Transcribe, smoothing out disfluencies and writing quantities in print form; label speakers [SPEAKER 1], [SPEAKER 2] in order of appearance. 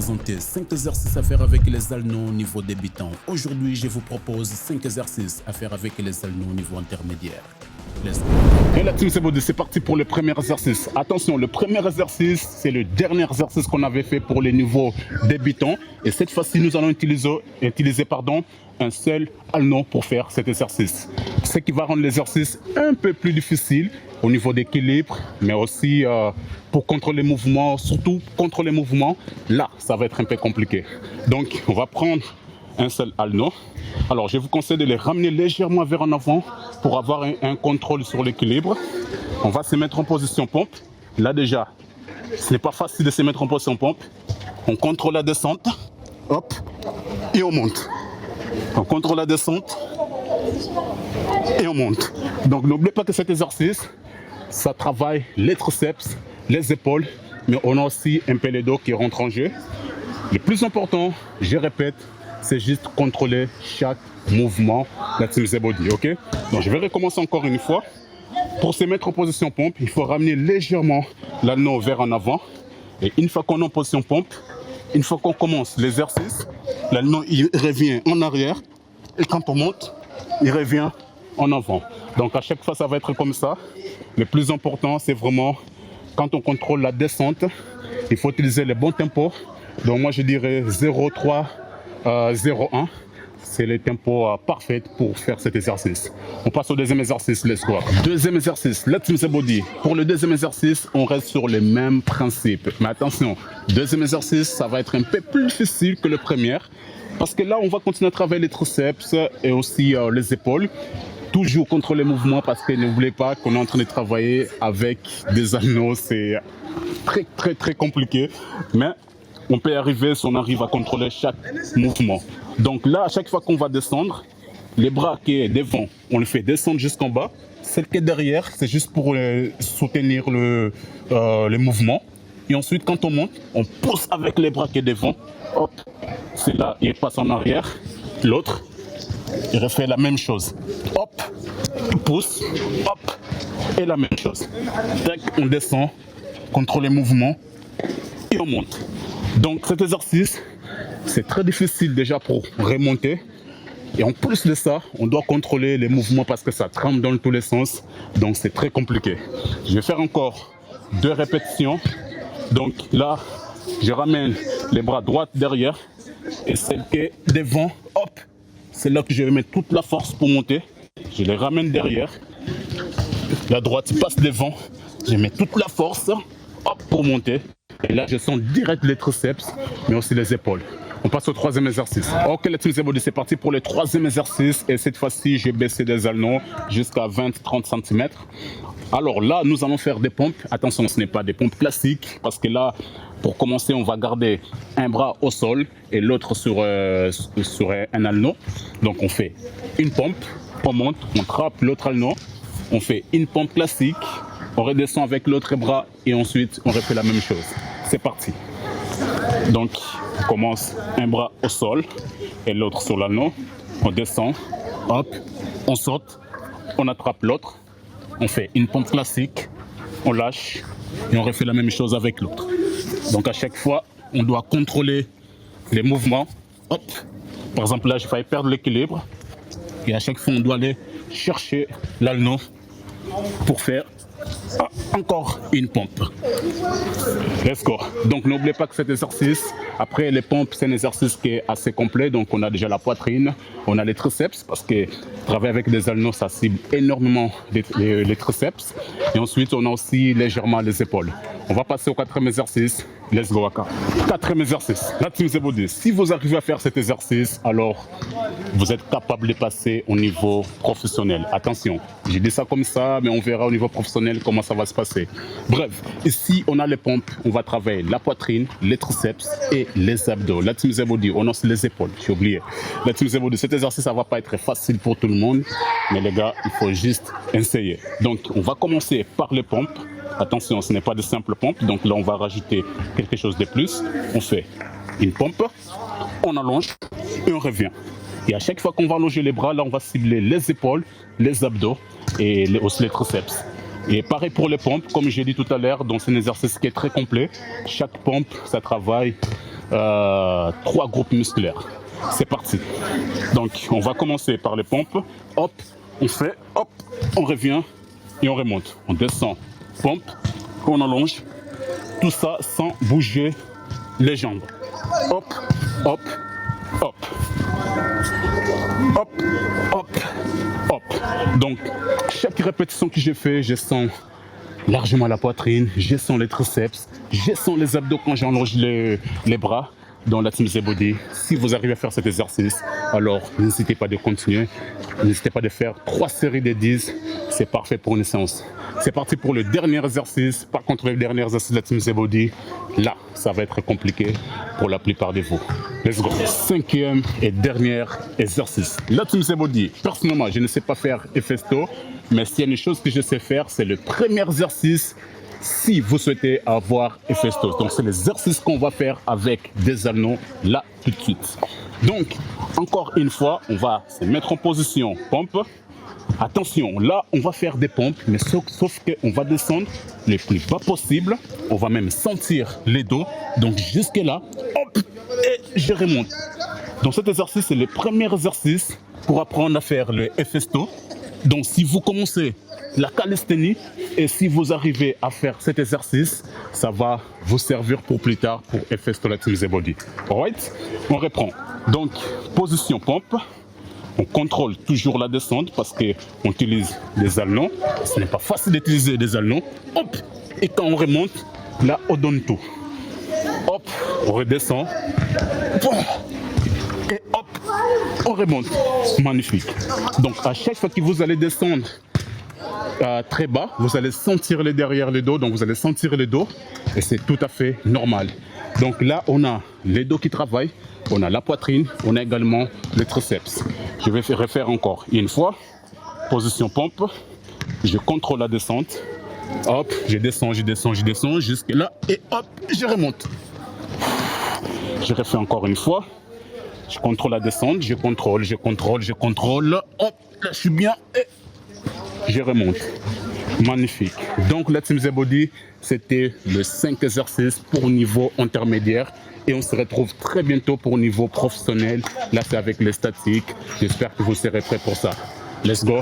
[SPEAKER 1] présenter 5 exercices à faire avec les alnos au niveau débutant. Aujourd'hui, je vous propose 5 exercices à faire avec les alnos au niveau intermédiaire.
[SPEAKER 2] Et la team c'est parti pour le premier exercice. Attention, le premier exercice, c'est le dernier exercice qu'on avait fait pour les niveaux débutants. Et cette fois-ci, nous allons utiliser un seul alno pour faire cet exercice. Ce qui va rendre l'exercice un peu plus difficile au niveau d'équilibre, mais aussi pour contrôler les mouvements, surtout contre les mouvements. Là, ça va être un peu compliqué. Donc, on va prendre un seul alno. Alors, je vous conseille de les ramener légèrement vers en avant pour avoir un contrôle sur l'équilibre. On va se mettre en position pompe. Là déjà, ce n'est pas facile de se mettre en position pompe. On contrôle la descente, hop, et on monte. On contrôle la descente et on monte. Donc, n'oubliez pas que cet exercice, ça travaille les triceps, les épaules, mais on a aussi un peu les dos qui rentre en jeu. Le plus important, je répète, c'est juste contrôler chaque mouvement de la team body, ok? Donc je vais recommencer encore une fois. Pour se mettre en position pompe, il faut ramener légèrement l'anneau vers en avant. Et une fois qu'on est en position pompe, une fois qu'on commence l'exercice, l'anneau il revient en arrière. Et quand on monte, il revient en avant. Donc à chaque fois, ça va être comme ça. Le plus important, c'est vraiment quand on contrôle la descente, il faut utiliser le bon tempo. Donc moi, je dirais 0,3. 0,1, c'est le tempo parfait pour faire cet exercice. On passe au deuxième exercice, let's go. Deuxième exercice, let's move the body. Pour le deuxième exercice, on reste sur les mêmes principes. Mais attention, deuxième exercice, ça va être un peu plus difficile que le premier. Parce que là, on va continuer à travailler les triceps et aussi les épaules. Toujours contre les mouvements parce que n'oubliez pas qu'on est en train de travailler avec des anneaux. C'est très compliqué. Mais on peut y arriver si on arrive à contrôler chaque mouvement. Donc là, à chaque fois qu'on va descendre, les bras qui est devant, on le fait descendre jusqu'en bas. Celle qui est derrière, c'est juste pour soutenir le mouvement. Et ensuite, quand on monte, on pousse avec les bras qui est devant. Hop, c'est là, il passe en arrière. L'autre, il refait la même chose. Hop, il pousse, hop, et la même chose. Tac, on descend, contrôle les mouvements et on monte. Donc cet exercice, c'est très difficile déjà pour remonter. Et en plus de ça, on doit contrôler les mouvements parce que ça tremble dans tous les sens. Donc c'est très compliqué. Je vais faire encore 2 répétitions. Donc là, je ramène les bras droits derrière. Et celle qui est devant, hop, c'est là que je vais mettre toute la force pour monter. Je les ramène derrière. La droite passe devant. Je mets toute la force, hop, pour monter. Et là, je sens direct les triceps, mais aussi les épaules. On passe au troisième exercice. Ok, les team body, c'est parti pour le troisième exercice. Et cette fois-ci, j'ai baissé des alnos jusqu'à 20-30 cm. Alors là, nous allons faire des pompes. Attention, ce n'est pas des pompes classiques. Parce que là, pour commencer, on va garder un bras au sol et l'autre sur un alno. Donc on fait une pompe, on monte, on trappe l'autre alno. On fait une pompe classique. On redescend avec l'autre bras et ensuite on refait la même chose. C'est parti. Donc on commence un bras au sol et l'autre sur l'anneau. On descend, hop, on saute, on attrape l'autre. On fait une pompe classique, on lâche et on refait la même chose avec l'autre. Donc à chaque fois, on doit contrôler les mouvements. Hop. Par exemple là, j'ai failli perdre l'équilibre. Et à chaque fois, on doit aller chercher l'anneau pour faire encore une pompe. Let's go. Donc n'oubliez pas que cet exercice, après les pompes, c'est un exercice qui est assez complet. Donc on a déjà la poitrine, on a les triceps, parce que travailler avec des alnos, ça cible énormément les triceps. Et ensuite, on a aussi légèrement les épaules. On va passer au quatrième exercice. Let's go, Waka. Quatrième exercice. La team body. Si vous arrivez à faire cet exercice, alors vous êtes capable de passer au niveau professionnel. Attention, j'ai dit ça comme ça, mais on verra au niveau professionnel comment ça va se passer. Bref, ici on a les pompes, on va travailler la poitrine, les triceps et les abdos. La team body, on a aussi les épaules, j'ai oublié. La team body, cet exercice, ça va pas être facile pour tout le monde, mais les gars, il faut juste essayer. Donc, on va commencer par les pompes. Attention, ce n'est pas de simples pompes, donc là on va rajouter quelque chose de plus. On fait une pompe, on allonge et on revient. Et à chaque fois qu'on va allonger les bras, là on va cibler les épaules, les abdos et aussi les triceps. Et pareil pour les pompes, comme j'ai dit tout à l'heure, donc c'est un exercice qui est très complet. Chaque pompe, ça travaille 3 groupes musculaires. C'est parti. Donc, on va commencer par les pompes. Hop, on fait, hop, on revient et on remonte. On descend, pompe, on allonge. Tout ça sans bouger les jambes. Hop, hop, hop. Hop, hop, hop. Donc, chaque répétition que je fais, je sens largement la poitrine, je sens les triceps, je sens les abdos quand j'allonge les bras dans la Team Z Body. Si vous arrivez à faire cet exercice, alors n'hésitez pas de continuer. N'hésitez pas de faire 3 séries de 10. C'est parfait pour une séance. C'est parti pour le dernier exercice. Par contre, le dernier exercice de la Team Z Body, là, ça va être compliqué pour la plupart de vous. Let's go. 5e et dernier exercice. La Team Z Body, personnellement, je ne sais pas faire Efesto, mais s'il y a une chose que je sais faire, c'est le premier exercice si vous souhaitez avoir Efesto. Donc, c'est l'exercice qu'on va faire avec des anneaux là tout de suite. Donc, encore une fois, on va se mettre en position pompe. Attention, là, on va faire des pompes, mais sauf qu'on va descendre le plus bas possible. On va même sentir les dos. Donc, jusque là, hop, et je remonte. Donc, cet exercice, c'est le premier exercice pour apprendre à faire le Efesto. Donc, si vous commencez la calisthénie et si vous arrivez à faire cet exercice, ça va vous servir pour plus tard pour Efesto la Team Z Body. Alright, on reprend. Donc, position pompe. On contrôle toujours la descente parce qu'on utilise des allons. Ce n'est pas facile d'utiliser des allons. Hop, et quand on remonte, là, on donne tout. Hop, on redescend. Et hop, on remonte. Magnifique. Donc, à chaque fois que vous allez descendre très bas, vous allez sentir les derrière le dos. Donc, vous allez sentir le dos. Et c'est tout à fait normal. Donc là, on a les dos qui travaillent. On a la poitrine. On a également le triceps. Je vais refaire encore une fois. Position pompe. Je contrôle la descente. Hop, je descends, je descends, je descends jusque là. Et hop, je remonte. Je refais encore une fois. Je contrôle la descente. Je contrôle, je contrôle, je contrôle. Hop, là, je suis bien. Et je remonte. Magnifique. Donc, la Team Z Body, c'était le 5 exercices pour niveau intermédiaire. Et on se retrouve très bientôt pour niveau professionnel. Là, c'est avec les statiques. J'espère que vous serez prêts pour ça. Let's go.